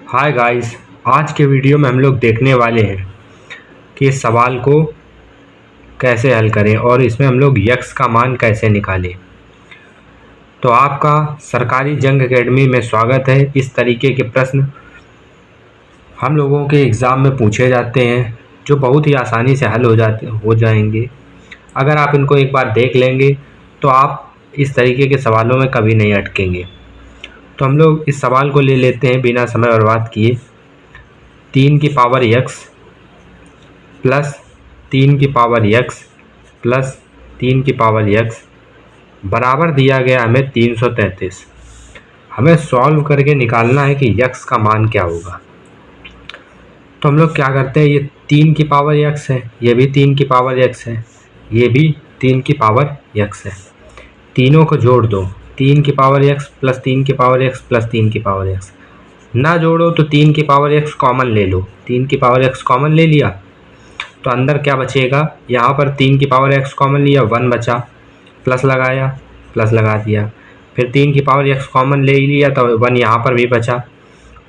Hi guys. आज के video में हम लोग देखने वाले हैं कि इस सवाल को कैसे हल करें और इसमें हम लोग यक्स का मान कैसे निकालें। तो आपका सरकारी जंग एकेडमी में स्वागत है। इस तरीके के प्रश्न हम लोगों के एग्ज़ाम में पूछे जाते हैं जो बहुत ही आसानी से हल हो जाएंगे। अगर आप इनको एक बार देख लेंगे तो आप इस तरीके के सवालों में कभी नहीं अटकेंगे। तो हम लोग इस सवाल को ले लेते हैं बिना समय बर्बाद किए। 3 की पावर यक्स प्लस 3 की पावर यक्स प्लस 3 की पावर यक्स बराबर दिया गया हमें 333। हमें सॉल्व करके निकालना है कि यक्स का मान क्या होगा। तो हम लोग क्या करते हैं, ये 3 की पावर यक्स है, ये भी 3 की पावर यक्स है, ये भी 3 की पावर यक्स है। तीनों को जोड़ दो, 3 की पावर यक्स प्लस 3 की पावर यक्स प्लस 3 की पावर यक्स। ना जोड़ो तो 3 की पावर यक्स कॉमन ले लो, 3 की पावर यक्स कॉमन ले लिया तो अंदर क्या बचेगा, यहाँ पर 3 की पावर एक्स कॉमन लिया, 1 बचा, प्लस लगाया, प्लस लगा दिया। फिर 3 की पावर एक्स कॉमन ले लिया तो 1 यहाँ पर भी बचा,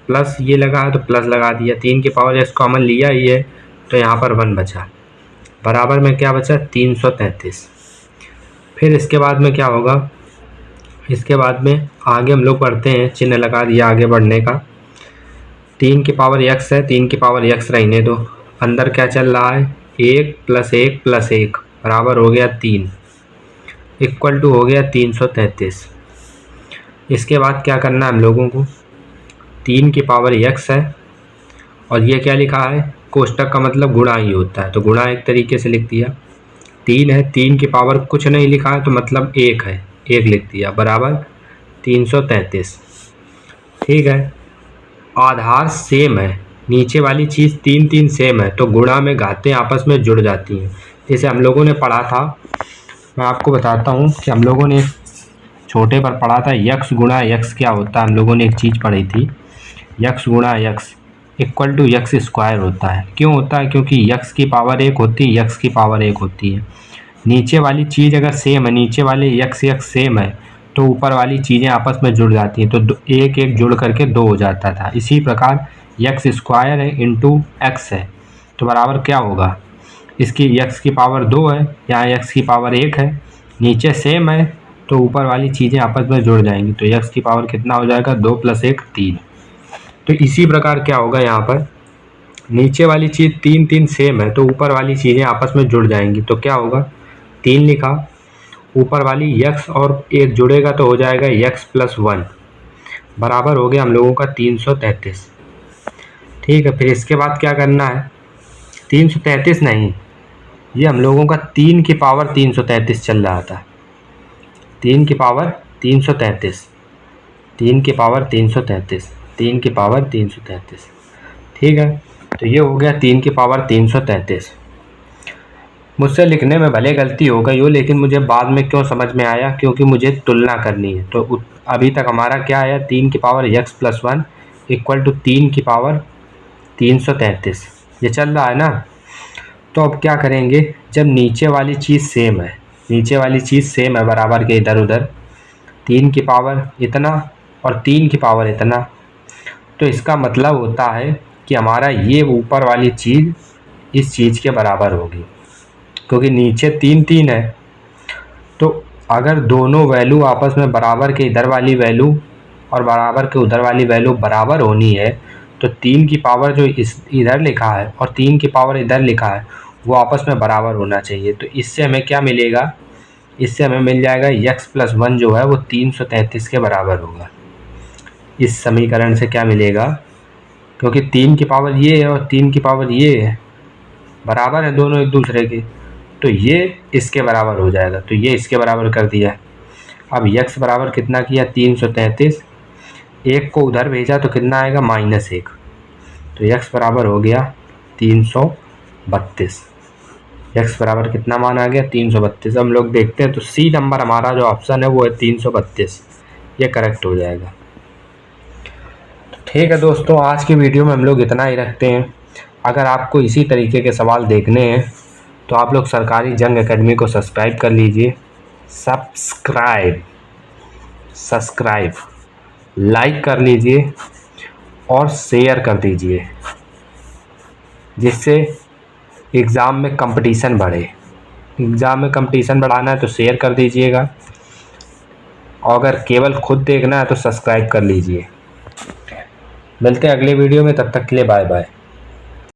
प्लस ये लगा तो प्लस लगा दिया। 3 की पावर एक्स कॉमन लिया ही है तो यहाँ पर 1 बचा, बराबर में क्या बचा 333। फिर इसके बाद में क्या होगा, इसके बाद में आगे हम लोग बढ़ते हैं, चिन्ह लगा दिया आगे बढ़ने का। 3 की पावर एक्स है, 3 की पावर एक्स रहने दो, अंदर क्या चल रहा है 1 प्लस 1 प्लस 1 बराबर हो गया 3, इक्वल टू हो गया 333। इसके बाद क्या करना है हम लोगों को, 3 की पावर x है और ये क्या लिखा है, कोष्टक का मतलब गुणा ही होता है तो गुणा एक तरीके से लिख दिया। 3 है, 3 की पावर कुछ नहीं लिखा है तो मतलब 1 है, 1 लिख दिया, बराबर 333। ठीक है, आधार सेम है, नीचे वाली चीज़ 3 3 सेम है तो गुणा में घातें आपस में जुड़ जाती हैं। जैसे हम लोगों ने पढ़ा था, मैं आपको बताता हूँ कि हम लोगों ने छोटे पर पढ़ा था यक्स गुणा यक्स क्या होता है। हम लोगों ने एक चीज़ पढ़ी थी, यक्स गुणा X equal to X square होता है। क्यों होता है, क्योंकि यक्स की पावर 1 होती है, यक्स की पावर 1 होती है। नीचे वाली चीज़ अगर सेम है, नीचे वाले यक्स यक्स सेम है तो ऊपर वाली चीज़ें आपस में जुड़ जाती हैं तो एक एक जुड़ करके 2 हो जाता था। इसी प्रकार यक्स स्क्वायर है इंटू एक्स है तो बराबर क्या होगा, इसकी यक्स की पावर 2 है, यहाँ यक्स की पावर 1 है, नीचे सेम है तो ऊपर वाली चीज़ें आपस में जुड़ जाएंगी तो यक्स की पावर कितना हो जाएगा 2 + 1 3। तो इसी प्रकार क्या होगा, यहाँ पर नीचे वाली चीज़ 3 3 सेम है तो ऊपर वाली चीज़ें आपस में जुड़ जाएंगी तो क्या होगा, 3 लिखा, ऊपर वाली यक्स और 1 जुड़ेगा तो हो जाएगा यक्स प्लस 1, बराबर हो गया हम लोगों का 333। ठीक है, फिर इसके बाद क्या करना है, 333 नहीं, ये हम लोगों का 3 की पावर 333 चल रहा था, 3 की पावर 333, 3 की पावर 333, 3 की पावर 333। ठीक है, तो ये हो गया 3 की पावर 333। मुझसे लिखने में भले गलती हो गई हो लेकिन मुझे बाद में क्यों समझ में आया, क्योंकि मुझे तुलना करनी है। तो अभी तक हमारा क्या आया, 3 की power X plus 1 equal to 3 की पावर 333, ये चल रहा है ना। तो अब क्या करेंगे, जब नीचे वाली चीज़ सेम है, नीचे वाली चीज़ सेम है बराबर के इधर उधर, 3 की पावर इतना और 3 की पावर इतना, तो इसका मतलब होता है कि हमारा ये ऊपर वाली चीज़ इस चीज़ के बराबर होगी, क्योंकि नीचे 3 3 है। तो अगर दोनों वैल्यू आपस में बराबर के इधर वाली वैल्यू और बराबर के उधर वाली वैल्यू बराबर होनी है तो 3 की पावर जो इधर लिखा है और 3 की पावर इधर लिखा है वो आपस में बराबर होना चाहिए। तो इससे हमें क्या मिलेगा, इससे हमें मिल जाएगा यक्स प्लस 1 जो है वो 333 के बराबर होगा। इस समीकरण से क्या मिलेगा, क्योंकि 3 की पावर ये है और 3 की पावर ये है, बराबर है दोनों एक दूसरे के, तो ये इसके बराबर हो जाएगा, तो ये इसके बराबर कर दिया। अब यक्स बराबर कितना किया 333, 1 को उधर भेजा तो कितना आएगा -1, तो यक्स बराबर हो गया 332। यक्स बराबर कितना मान आ गया 332। हम लोग देखते हैं तो सी नंबर हमारा जो ऑप्शन है वो है 332, ये करेक्ट हो जाएगा। ठीक है दोस्तों, आज की वीडियो में हम लोग इतना ही रखते हैं। अगर आपको इसी तरीके के सवाल देखने हैं तो आप लोग सरकारी जंग एकेडमी को सब्सक्राइब कर लीजिए, सब्सक्राइब लाइक कर लीजिए और शेयर कर दीजिए, जिससे एग्ज़ाम में कंपटीशन बढ़े। एग्ज़ाम में कंपटीशन बढ़ाना है तो शेयर कर दीजिएगा, और अगर केवल खुद देखना है तो सब्सक्राइब कर लीजिए। मिलते हैं अगले वीडियो में, तब तक के लिए बाय बाय।